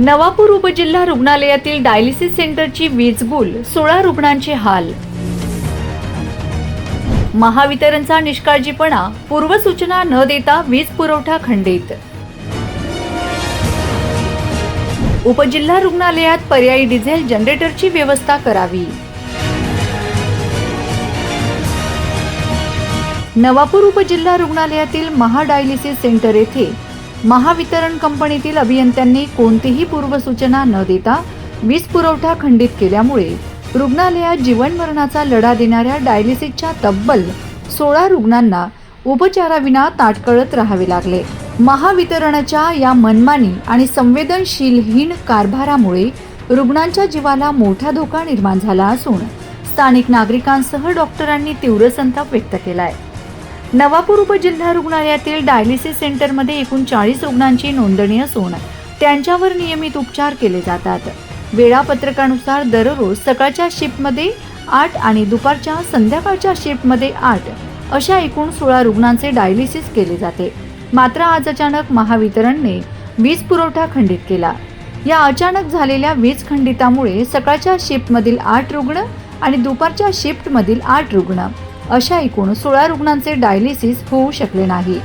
नवापूर उपजिल्हा रुग्णालयातील डायलिसिस सेंटरची वीज गुल, 16 रुग्णांचे हाल. महावितरणचा निष्काळजीपणा, पूर्वसूचना न देता वीज पुरवठा खंडित. उपजिल्हा रुग्णालयात पर्यायी डिझेल जनरेटरची व्यवस्था करावी. नवापूर उपजिल्हा रुग्णालयातील महाडायलिसिस सेंटर येथे महावितरण कंपनीतील अभियंत्यांनी कोणतीही पूर्वसूचना न देता वीज पुरवठा खंडित केल्यामुळे रुग्णालयात जीवनमरणाचा लढा देणाऱ्या डायलिसिसच्या तब्बल 16 रुग्णांना उपचाराविना ताटकळत राहावे लागले. महावितरणच्या या मनमानी आणि संवेदनशीलहीन कारभारामुळे रुग्णांच्या जीवाला मोठा धोका निर्माण झाला असून स्थानिक नागरिकांसह डॉक्टरांनी तीव्र संताप व्यक्त केलाय. नवापूर उपजिल्हा रुग्णालयातील डायलिसिस सेंटरमध्ये एकूण 40 रुग्णांची नोंदणी असून त्यांच्यावर नियमित उपचार केले जातात. वेळापत्रकानुसार दररोज सकाळच्या शिफ्टमध्ये 8 आणि दुपारच्या संध्याकाळच्या शिफ्टमध्ये 8 अशा एकूण 16 रुग्णांचे डायलिसिस केले जाते. मात्र आज अचानक महावितरणने वीज पुरवठा खंडित केला. या अचानक झालेल्या वीज खंडितामुळे सकाळच्या शिफ्टमधील 8 रुग्ण आणि दुपारच्या शिफ्टमधील 8 रुग्ण अशा एकूण 16 रुग्णांचे डायलिसिस होऊ शकले नाही.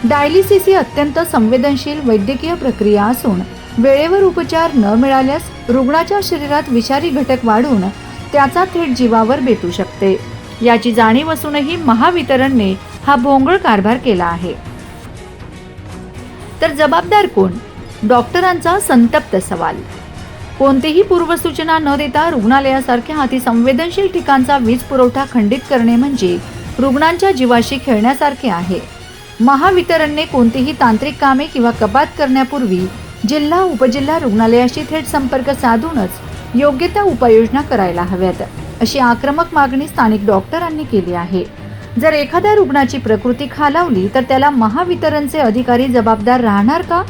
डायलिसिस ही अत्यंत संवेदनशील वैद्यकीय प्रक्रिया असून वेळेवर उपचार न मिळाल्यास रुग्णाच्या शरीरात विषारी घटक वाढून त्याचा थेट जीवावर बेतू शकते. याची जाणीव असूनही महावितरणने हा भोंगळ कारभार केला आहे. तर जबाबदार कोण? डॉक्टरांचा संतप्त सवाल. कोणतीही पूर्वसूचना न देता रुग्णालयासारख्या अतिसंवेदनशील ठिकाणचा वीज पुरवठा खंडित करणे म्हणजे रुग्णांच्या जीवाशी खेळण्यासारखे आहे. महावितरणने कोणतीही तांत्रिक कामे किंवा कपात करण्यापूर्वी जिल्हा उपजिल्हा रुग्णालयाशी थेट संपर्क साधूनच योग्य त्या उपाययोजना करायला हव्यात, अशी आक्रमक मागणी स्थानिक डॉक्टरांनी केली आहे. जर एखाद्या रुग्णाची प्रकृती खालावली तर त्याला महावितरणचे अधिकारी जबाबदार राहणार का,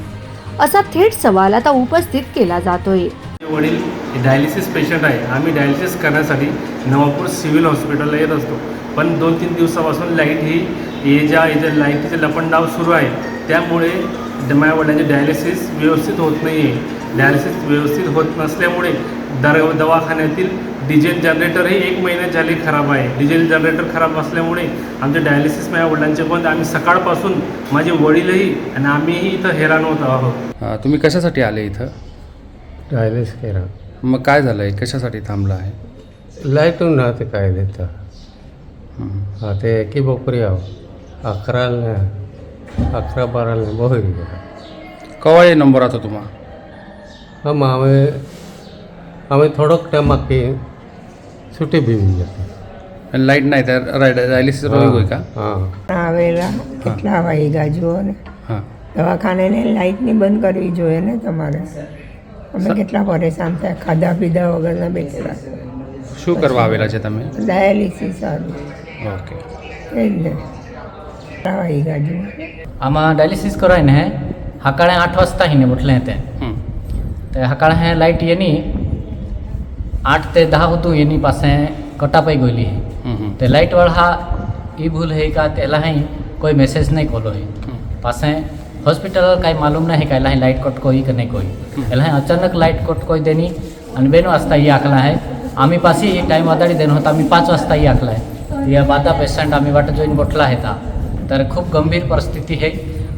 असा थेट सवाल आता उपस्थित केला जातोय. वडील डायलिसिस पेशंट आहे. आम्ही डायलिसिस करण्यासाठी नवापूर सिव्हिल हॉस्पिटलला येत असतो, पण 2-3 दिवसापासून लाईट ही लाईटीचे लपंडाव सुरू आहे. त्यामुळे माझ्या वडिलांचे डायलिसिस व्यवस्थित होत नाही आहे. डायलिसिस व्यवस्थित होत नसल्यामुळे दवाखान्यातील डिझेल जनरेटरही 1 महिन्यात झाले खराब आहे. डिझेल जनरेटर खराब असल्यामुळे आमचे डायलिसिस माझ्या वडिलांचे बंद. आम्ही सकाळपासून माझे वडीलही आणि आम्हीही इथं हैराण होत आहोत. तुम्ही कशासाठी आले इथं? डायलिस केला. मग काय झालं आहे? कशासाठी थांबला आहे? लाईटून राहते काय देतं. हा ते की बपरी आहो 11-12 बहोरी गेला. कवा ये नंबर आता तुम्हा? हम आम्ही थोडक टायमाकी सुट्टी भिवून जाते. लाईट नाही तर डायलिसिस रोग होय का? हां આવેલા કેટલા વાગ્યા જુઓ ને. हां. દવાખાને લાઇટની બંધ કરવી જોઈએ ને તમારે. અમે કેટલા પરેશાન થયા, ખાધા પીધા વગરના બેઠેલા. શું કરવા આવેલા છે તમે? ડાયાલિસિસ સારું ઓકે. એ જ ને. કેટલા વાગ્યા જુઓ. आम्हा डायलिसिस करायने है सकाळी 8 वाजता हिने म्हटले ते ते सकाळ हे लाईट येणी 8 ते 10 होतो येणी पासे कटापाई गोली ते लाईट वाला हा ई भूल है का तेला है कोई मैसेज नहीं खोलो है पासे हॉस्पिटल काही मालूम नाही कायला है लाईट कट कोई का नहीं कोई एला है अचानक लाईट कट कोई देनी आणि 2 वाजता ही आखला है. आम्ही पासी टाइम वादाडी देणं होता. आम्ही 5 वाजता ही आखला है. या बाधा पेशंट आम्ही वाट जोईन बोटला है था. तर खूप गंभीर परिस्थिती है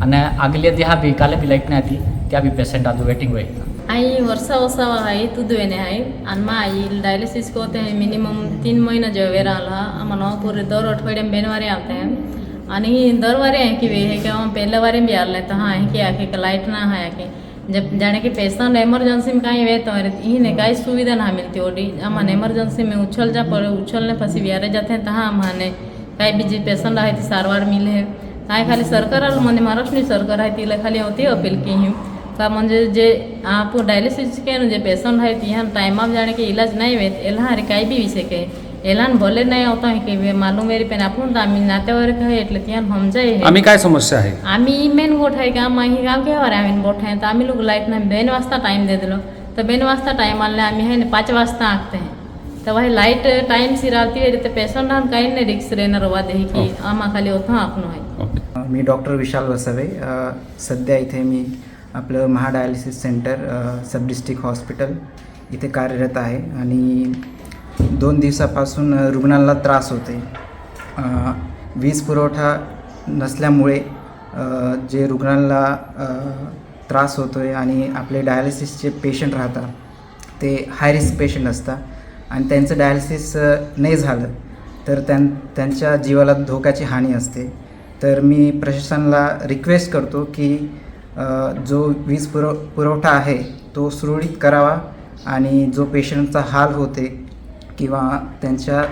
आणि आगले दिहा बी काले बी लाईट नाही आती त्या बी पेशंट आज वेटिंग वे आई वर्षा वर्षा है तुदवेने है आणि आई डायलिसिस को होते हैं मिनिमम 3 महीना जो वे रहा हम पूरे दर अठवाडिये बेनवारे आते हैं आणि दरवारे है कि वे है कि हम पहले वारे भी आल तो हाँ है कि आके लाइट ना है कि जब जाने कि पेशेंट एमरजेंसी में कहीं वे तो इन्हें कई सुविधा ना मिलती ओडी हम एमरजेंसी में उछल जा पड़े उछलने फंसी बिहारे जाते हैं तो हाँ हमारे काही बी जे पेशंट आहे ती सारवार मिले है काय खाली सरकाराला म्हणजे महाराष्ट्र सरकार आहे तिला खाली होती अपील की ही का म्हणजे जे आप डायलिसिस के जे पेशंट है ती टाइम आप जाने के इलाज नहीं हुए एला अरे काही बी विषय के एलान भले नाही होता है कि मालूम वेरी पेन आपण आम्ही नातेवाईक आहे એટલે ત્યાં સમજાય है. आम्ही काय समस्या आहे? आम्ही मेन गोठ आहे का आम्ही गाव घेवर आम्ही गोठ आहे तर आम्ही लोग लाईट नाही 2 वाजता टाइम दे दिलो तर 2 वाजता टाइम आले आम्ही है 5 वाजता आखते हैं तर वही लाईट टाइम सिर आती है तर पेशंट काही नाही रिक्स रेनर वा दे की आम्हा खाली होता आपण आहे. मी डॉक्टर विशाल वसवे. सध्या इथे मी आपलं महाडायलिसिस सेंटर सब डिस्ट्रिक्ट हॉस्पिटल इथे कार्यरत आहे आणि 2 दिवसापासून रुग्णाला त्रास होते. वीज पुरवठा नसल्यामुळे जे रुग्णाला त्रास होतो आहे आणि आपले डायलिसिसचे पेशंट राहतात ते हाय रिस्क पेशंट असतात आणि त्यांचं डायलिसिस नाही झालं तर त्यांच्या जीवाला धोक्याची हानी असते. तर मी प्रशासनाला रिक्वेस्ट करतो की जो वीज पुरवठा आहे तो सुरळीत करावा आणि जो पेशंटचा हाल होते किंवा त्यांच्या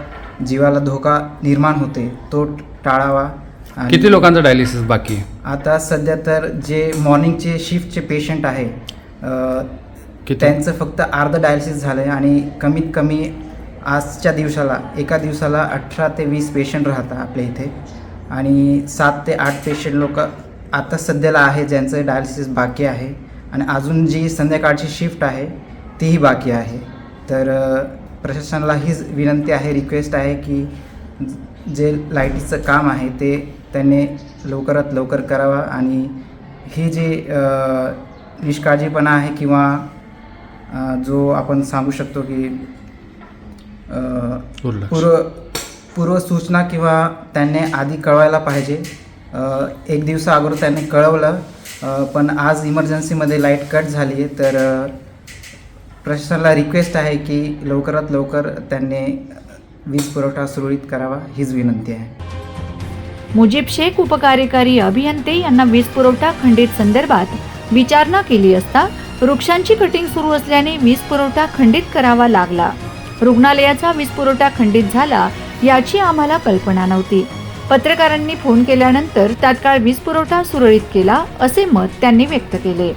जीवाला धोका निर्माण होते तो टाळावा. आणि किती लोकांचं डायलिसिस बाकी आहे? आता सध्या तर जे मॉर्निंगचे शिफ्टचे पेशंट आहे किती? त्यांचं फक्त अर्धं डायलिसिस झालं आहे आणि कमीत कमी आजच्या दिवसाला एका दिवसाला 18 ते 20 पेशंट राहतात आपल्या इथे आणि 7 ते 8 पेशंट लोक आता सध्याला आहे ज्यांचं डायलिसिस बाकी आहे आणि अजून जी संध्याकाळची शिफ्ट आहे तीही बाकी आहे. तर प्रशासनाला हीच विनंती आहे, रिक्वेस्ट आहे की जे लाईटीचं काम आहे ते त्यांनी लवकरात लवकर करावा आणि ही जी निष्काळजीपणा आहे किंवा जो आपण सांगू शकतो की पूर्वसूचना किंवा त्यांनी आधी कळवायला पाहिजे. 1 दिवसा अगोदर त्यांनी कळवलं पण आज इमर्जन्सीमध्ये लाईट कट झाली आहे. तर प्रशासनाला रिक्वेस्ट आहे की लवकरात लवकर त्यांनी वीज पुरवठा सुरळीत करावा हीच विनंती आहे. मुजीब शेख उपकार्यकारी अभियंते यांना वीज पुरवठा खंडित संदर्भात विचारणा केली असता वृक्षांची कटिंग सुरू असल्याने वीज पुरवठा खंडित करावा लागला. रुग्णालयाचा वीज पुरवठा खंडित झाला याची आम्हाला कल्पना नव्हती. पत्रकारांनी फोन केल्यानंतर तात्काळ वीज पुरवठा सुरळीत केला असे मत त्यांनी व्यक्त केले.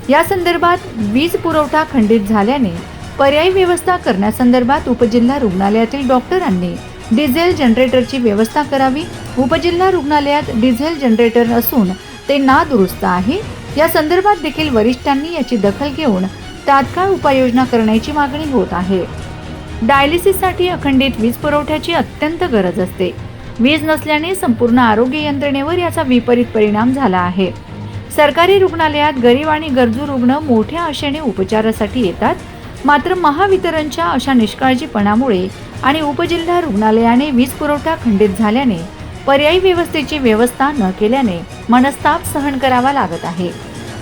या संदर्भात वीज पुरवठा खंडित झाल्याने पर्यायी व्यवस्था करण्यासंदर्भात उपजिल्हा रुग्णालयातील डॉक्टरांनी डिझेल जनरेटरची व्यवस्था करावी. उपजिल्हा रुग्णालयात डिझेल जनरेटर असून ते नादुरुस्त आहे. या संदर्भात देखील वरिष्ठांनी याची दखल घेऊन तात्काळ उपाययोजना करण्याची मागणी होत आहे. डायलिसिससाठी अखंडित वीज पुरवठ्याची अत्यंत गरज असते. वीज नसल्याने संपूर्ण आरोग्य यंत्रणेवर याचा विपरीत परिणाम झाला आहे. सरकारी रुग्णालयात गरीब आणि गरजू रुग्ण मोठ्या आशेने उपचारासाठी येतात. मात्र महावितरणच्या अशा निष्काळजीपणामुळे आणि उपजिल्हा रुग्णालयाने वीज पुरवठा खंडित झाल्याने पर्यायी व्यवस्थेची व्यवस्था न केल्याने मनस्ताप सहन करावा लागत आहे.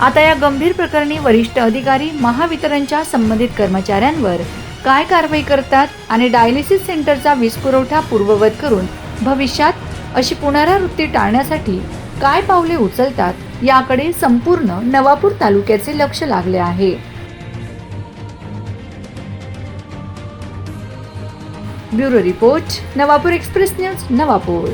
आता या गंभीर प्रकरणी वरिष्ठ अधिकारी महावितरणच्या संबंधित कर्मचाऱ्यांवर काय कारवाई करतात आणि डायलिसिस सेंटरचा वीज पुरवठा पूर्ववत करून भविष्यात अशी पुनरावृत्ती टाळण्यासाठी काय पावले उचलतात याकडे संपूर्ण नवापूर तालुक्याचे लक्ष लागले आहे. Bureau report, Navapur express news, Navapur.